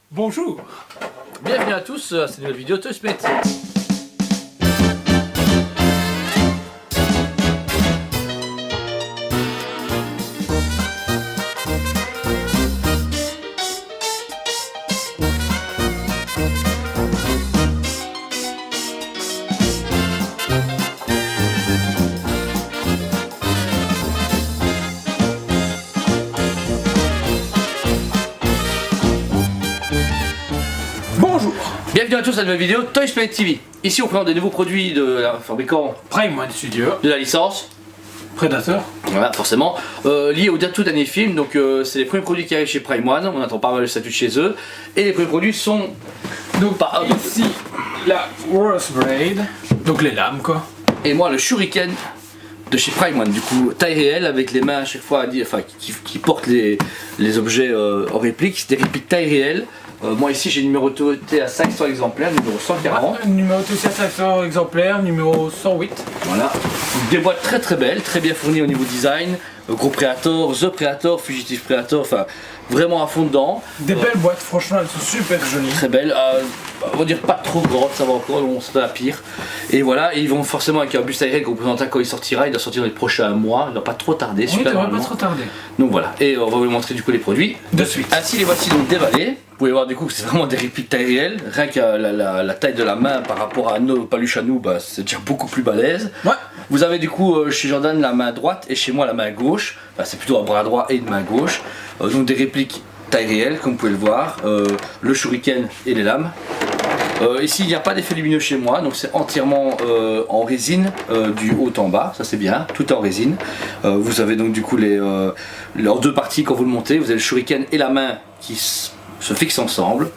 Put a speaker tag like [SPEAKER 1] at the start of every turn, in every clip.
[SPEAKER 1] Bonjour.
[SPEAKER 2] Bienvenue à tous à cette nouvelle vidéo Toy Split.
[SPEAKER 1] Bonjour.
[SPEAKER 2] Bienvenue à tous à cette nouvelle vidéo Toy Split TV. Ici on présente des nouveaux produits de la fabricant
[SPEAKER 1] Prime One Studio.
[SPEAKER 2] de la licence.
[SPEAKER 1] Predator.
[SPEAKER 2] Voilà, forcément. Lié au tout dernier film, donc c'est les premiers produits qui arrivent chez Prime One, on attend pas mal le statut de chez eux. Et les premiers produits sont
[SPEAKER 1] Donc ici la Worst Braid. Donc les lames quoi.
[SPEAKER 2] et moi le Shuriken de chez Prime One, du coup taille réelle avec les mains à chaque fois qui portent les objets en réplique, c'est des répliques taille réelle. Moi ici j'ai numéroté à 500 exemplaires, numéro 140.
[SPEAKER 1] Numéro 500 exemplaires, numéro 108.
[SPEAKER 2] Voilà, des boîtes très très belles, très bien fournies au niveau design. Gros Predator, The Predator, Fugitive Predator, enfin vraiment à fond dedans.
[SPEAKER 1] Des belles boîtes, franchement elles sont super jolies.
[SPEAKER 2] Très belles, on va dire pas trop grandes, ça va encore, on c'est la pire. Et voilà, et ils vont forcément avec un bus aérien qu'on vous présentera quand il sortira, il doit sortir dans les prochains mois, il ne doit pas trop tarder.
[SPEAKER 1] Oui,
[SPEAKER 2] super
[SPEAKER 1] tu devrais pas
[SPEAKER 2] normalement.
[SPEAKER 1] trop tarder.
[SPEAKER 2] Donc voilà, et on va vous montrer du coup les produits.
[SPEAKER 1] De suite.
[SPEAKER 2] Ainsi les voici donc déballés. Vous pouvez voir du coup que c'est vraiment des répliques taille réelle. Rien que la taille de la main par rapport à nos paluches à nous, bah, c'est déjà beaucoup plus balèze.
[SPEAKER 1] Ouais.
[SPEAKER 2] Vous avez du coup chez Jordan la main droite et chez moi la main gauche. Enfin, c'est plutôt un bras droit et une main gauche. Donc des répliques taille réelle comme vous pouvez le voir. Le shuriken et les lames. Ici il n'y a pas d'effet lumineux chez moi, donc c'est entièrement en résine du haut en bas, ça c'est bien, tout est en résine. Vous avez donc du coup leurs deux parties quand vous le montez, vous avez le shuriken et la main qui se fixent ensemble.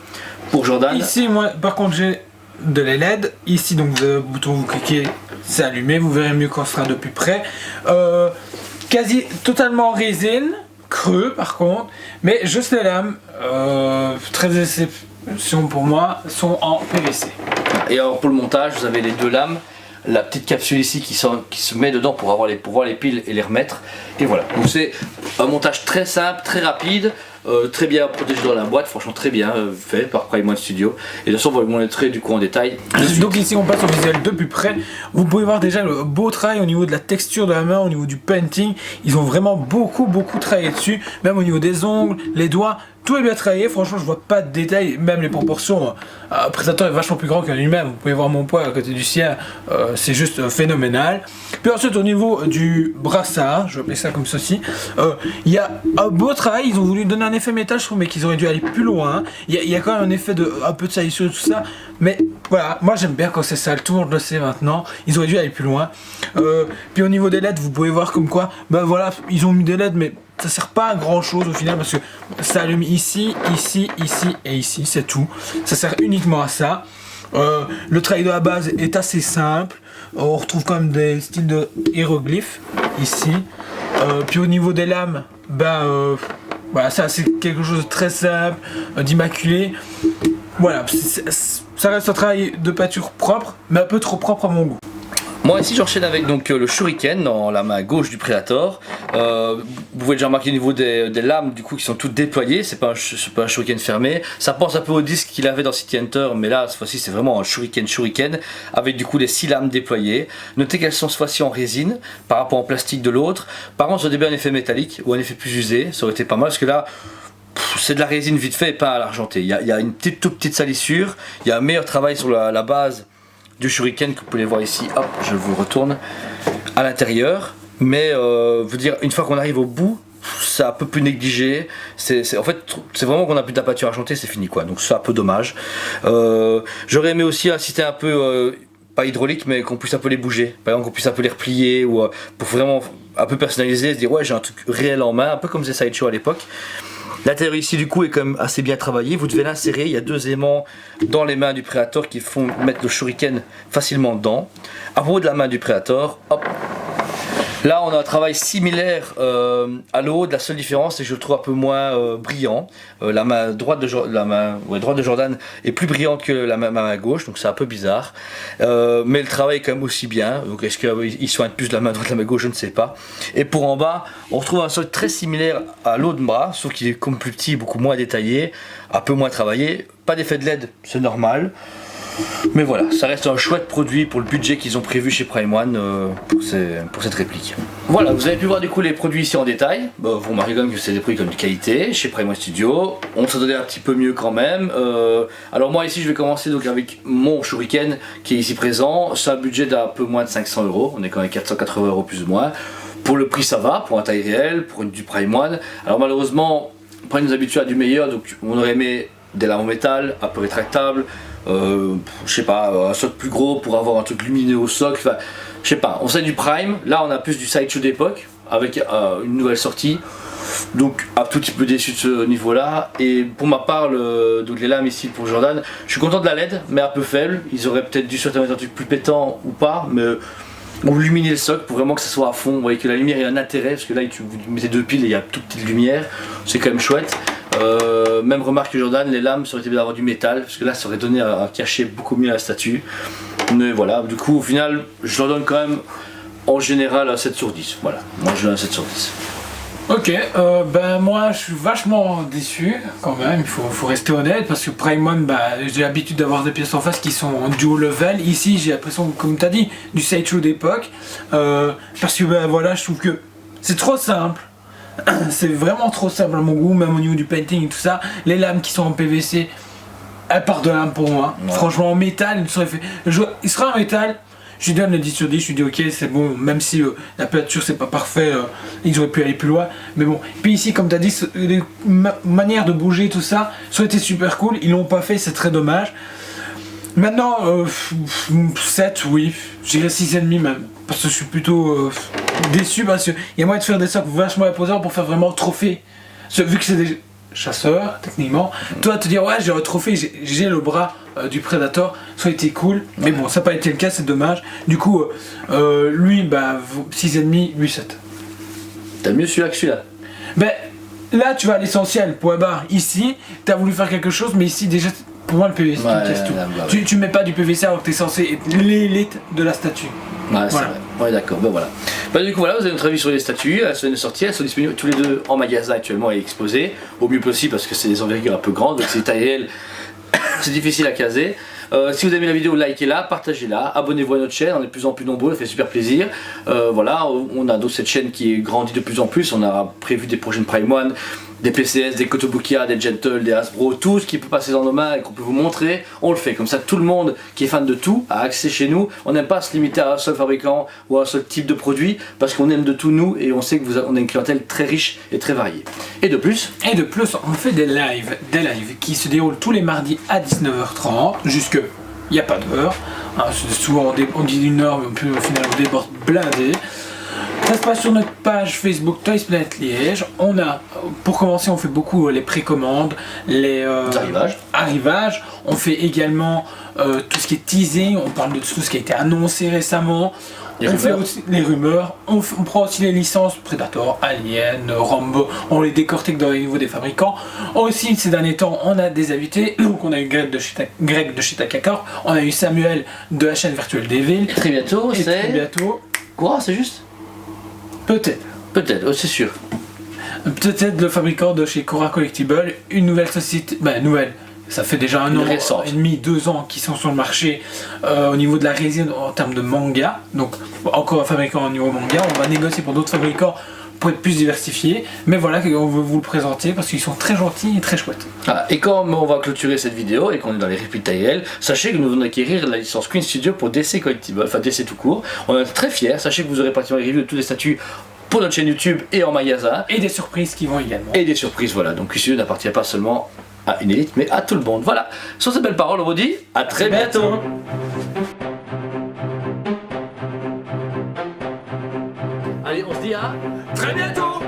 [SPEAKER 2] Pour Jordan,
[SPEAKER 1] Ici moi par contre j'ai de les LED. Ici donc le bouton vous cliquez, c'est allumé, vous verrez mieux quand ce sera de plus près. Quasi totalement en résine, creux par contre, mais juste les lames, très exception pour moi, sont en PVC.
[SPEAKER 2] et alors pour le montage vous avez les deux lames, la petite capsule ici qui se met dedans pour voir les piles et les remettre, et voilà. Donc c'est un montage très simple, très rapide, très bien protégé dans la boîte, franchement très bien fait par Prime One Studio. Et de toute façon on va vous montrer du coup en détail.
[SPEAKER 1] Donc ici on passe au visuel de plus près. Vous pouvez voir déjà le beau travail au niveau de la texture de la main, au niveau du painting. Ils ont vraiment beaucoup travaillé dessus, même au niveau des ongles, les doigts. Tout est bien travaillé, franchement je vois pas de détails, même les proportions. Predator est vachement plus grand que lui-même, vous pouvez voir mon poids à côté du sien, c'est juste phénoménal. Puis ensuite au niveau du brassard, je vais appeler ça comme ceci, il y a un beau travail, ils ont voulu donner un effet métal, je trouve, mais qu'ils auraient dû aller plus loin. Il y a quand même un effet de un peu de salissure et tout ça, mais voilà, moi j'aime bien quand c'est ça le tour, je le sais maintenant, ils auraient dû aller plus loin. Puis au niveau des LED, vous pouvez voir comme quoi, ben voilà, ils ont mis des LED, mais ça sert pas à grand chose au final parce que ça allume ici, ici, ici et ici, c'est tout. Ça sert uniquement à ça. Le travail de la base est assez simple. On retrouve quand même des styles de hiéroglyphes ici. Puis au niveau des lames, voilà, ça c'est quelque chose de très simple, d'immaculé. Voilà, ça reste un travail de peinture propre, mais un peu trop propre à mon goût.
[SPEAKER 2] Moi ici j'enchaîne avec donc le shuriken dans la main gauche du Predator. Vous pouvez déjà remarquer au niveau des lames du coup qui sont toutes déployées, c'est pas un shuriken fermé. Ça pense un peu au disque qu'il avait dans City Hunter, mais là cette fois-ci c'est vraiment un shuriken avec du coup les 6 lames déployées. Notez qu'elles sont cette fois-ci en résine par rapport au plastique de l'autre. Par contre ça aurait bien un effet métallique ou un effet plus usé, ça aurait été pas mal parce que là c'est de la résine vite fait et pas à l'argenté. Il y a une toute petite salissure, il y a un meilleur travail sur la base du shuriken que vous pouvez voir ici. Hop, je vous retourne à l'intérieur, mais vous dire une fois qu'on arrive au bout, c'est un peu plus négligé. En fait c'est vraiment qu'on a plus de la peinture argentée, c'est fini quoi, donc c'est un peu dommage. J'aurais aimé aussi insister un peu pas hydraulique, mais qu'on puisse un peu les bouger, par exemple qu'on puisse un peu les replier ou pour vraiment un peu personnaliser, se dire ouais j'ai un truc réel en main, un peu comme faisait Sideshow à l'époque. L'intérieur ici du coup est quand même assez bien travaillé, vous devez l'insérer, il y a 2 aimants dans les mains du Predator qui font mettre le shuriken facilement dedans. À propos de la main du Predator, hop, Là, on a un travail similaire à l'autre. La seule différence, c'est que je le trouve un peu moins brillant. La main droite de Jordan est plus brillante que la main gauche, donc c'est un peu bizarre. Mais le travail est quand même aussi bien. Donc, est-ce qu'il soigne plus la main droite que la main gauche, je ne sais pas. Et pour en bas, on retrouve un sol très similaire à l'autre bras, sauf qu'il est comme plus petit, beaucoup moins détaillé, un peu moins travaillé. Pas d'effet de LED, c'est normal. Mais voilà, ça reste un chouette produit pour le budget qu'ils ont prévu chez Prime One pour cette réplique. Voilà, vous avez pu voir du coup les produits ici en détail. Vous remarquez quand même que c'est des produits comme de qualité chez Prime One Studio. On s'en donnait un petit peu mieux quand même. Alors moi ici je vais commencer donc avec mon Shuriken qui est ici présent. C'est un budget d'un peu moins de 500 €. On est quand même 480 € plus ou moins. Pour le prix ça va, pour un taille réel, pour du Prime One. Alors malheureusement, Prime nous habitue à du meilleur, donc on aurait aimé des lames en métal, un peu rétractables. Je sais pas, un socle plus gros pour avoir un truc lumineux au socle, enfin, je sais pas, on sait du Prime, là on a plus du Sideshow d'époque avec une nouvelle sortie, donc un tout petit peu déçu de ce niveau là. Et pour ma part, donc les lames ici pour Jordan, je suis content de la LED mais un peu faible, ils auraient peut-être dû sortir un truc plus pétant ou pas, mais ou illuminer le socle pour vraiment que ça soit à fond, vous voyez que la lumière ait un intérêt, parce que là vous mettez deux piles et il y a toute petite lumière, c'est quand même chouette. Même remarque que Jordan, les lames, ça aurait été bien d'avoir du métal, parce que là ça aurait donné un cachet beaucoup mieux à la statue. Mais voilà, du coup au final je leur donne quand même en général un 7 sur 10, voilà, moi je donne un 7 sur 10.
[SPEAKER 1] Ok, ben moi je suis vachement déçu quand même, il faut rester honnête parce que Prime One, j'ai l'habitude d'avoir des pièces en face qui sont en dual level. Ici j'ai l'impression, comme tu as dit, du Sideshow d'époque, parce que voilà, je trouve que c'est trop simple. C'est vraiment trop simple à mon goût, même au niveau du painting et tout ça. Les lames qui sont en PVC, elles partent de lames pour moi. Ouais. Franchement en métal, il sera en métal. Je lui donne le 10 sur 10, je lui dis ok c'est bon, même si la peinture c'est pas parfait, ils auraient pu aller plus loin, mais bon. Puis ici comme tu as dit, les manières de bouger tout ça, ça aurait été super cool, ils l'ont pas fait, c'est très dommage. Maintenant, 7 oui, j'irais 6,5 même, parce que je suis plutôt déçu parce qu'il y a moyen de faire des socles vachement imposants pour faire vraiment trophée, vu que c'est des chasseurs techniquement, toi te dire ouais j'ai un trophée, j'ai le bras du Predator, ça a été cool, mais bon ça n'a pas été le cas, c'est dommage. Du coup lui 6,5, lui 7.
[SPEAKER 2] T'as mieux celui-là que celui-là?
[SPEAKER 1] Ben là tu vas à l'essentiel, point barre. Ici t'as voulu faire quelque chose, mais ici déjà pour moi le PVC casse tout. Tu mets pas du PVC alors que t'es censé être l'élite de la statue.
[SPEAKER 2] Ouais, c'est vrai. Ouais, d'accord, ben voilà. Du coup, voilà, vous avez notre avis sur les statues, elles sont sorties, elles sont disponibles tous les deux en magasin actuellement et exposées, au mieux possible parce que c'est des envergures un peu grandes, donc c'est taille réelle, c'est difficile à caser. Si vous avez aimé la vidéo, likez-la, partagez-la, abonnez-vous à notre chaîne, on est de plus en plus nombreux, ça fait super plaisir. Voilà, on a donc cette chaîne qui grandit de plus en plus, on a prévu des prochaines Prime One, des PCS, des Kotobukiya, des Gentle, des Hasbro, tout ce qui peut passer dans nos mains et qu'on peut vous montrer, on le fait. Comme ça, tout le monde qui est fan de tout a accès chez nous. On n'aime pas se limiter à un seul fabricant ou à un seul type de produit parce qu'on aime de tout nous et on sait que on a une clientèle très riche et très variée. Et de plus,
[SPEAKER 1] on fait des lives qui se déroulent tous les mardis à 19h30 jusque il n'y a pas d'heure. Hein, souvent on dit une heure, mais au final on déborde blindé. Ça se passe sur notre page Facebook Toys Planet Liège. On a, pour commencer, on fait beaucoup les précommandes, les arrivages. On fait également tout ce qui est teasing, on parle de tout ce qui a été annoncé récemment. On fait aussi les rumeurs, on prend aussi les licences Predator, Alien, Rambo, on les décortique dans les niveaux des fabricants. Aussi, ces derniers temps, on a des invités. Donc, on a eu Greg de chez Takakor, on a eu Samuel de la chaîne Virtual Devil.
[SPEAKER 2] Et très bientôt, Quoi, c'est juste? Peut-être, c'est sûr.
[SPEAKER 1] Peut-être le fabricant de chez Cora Collectible, une nouvelle société, nouvelle, ça fait déjà un an et demi, 2 ans qu'ils sont sur le marché au niveau de la résine en termes de manga. Donc encore un fabricant au niveau manga, on va négocier pour d'autres fabricants pour être plus diversifiés. Mais voilà, on veut vous le présenter parce qu'ils sont très gentils et très chouettes.
[SPEAKER 2] Ah, et quand on va clôturer cette vidéo et qu'on est dans les répliques taille, sachez que nous venons d'acquérir la licence Queen Studio pour DC Collectible, enfin DC tout court. On est très fiers, sachez que vous aurez pratiquement les reviews de tous les statues pour notre chaîne YouTube et en magasin. Et
[SPEAKER 1] des surprises qui vont également.
[SPEAKER 2] Et des surprises, voilà. Donc Queen Studio n'appartient pas seulement à une élite, mais à tout le monde. Voilà, sur ces belles paroles, on vous dit à très bientôt. Allez, on se dit à très bientôt.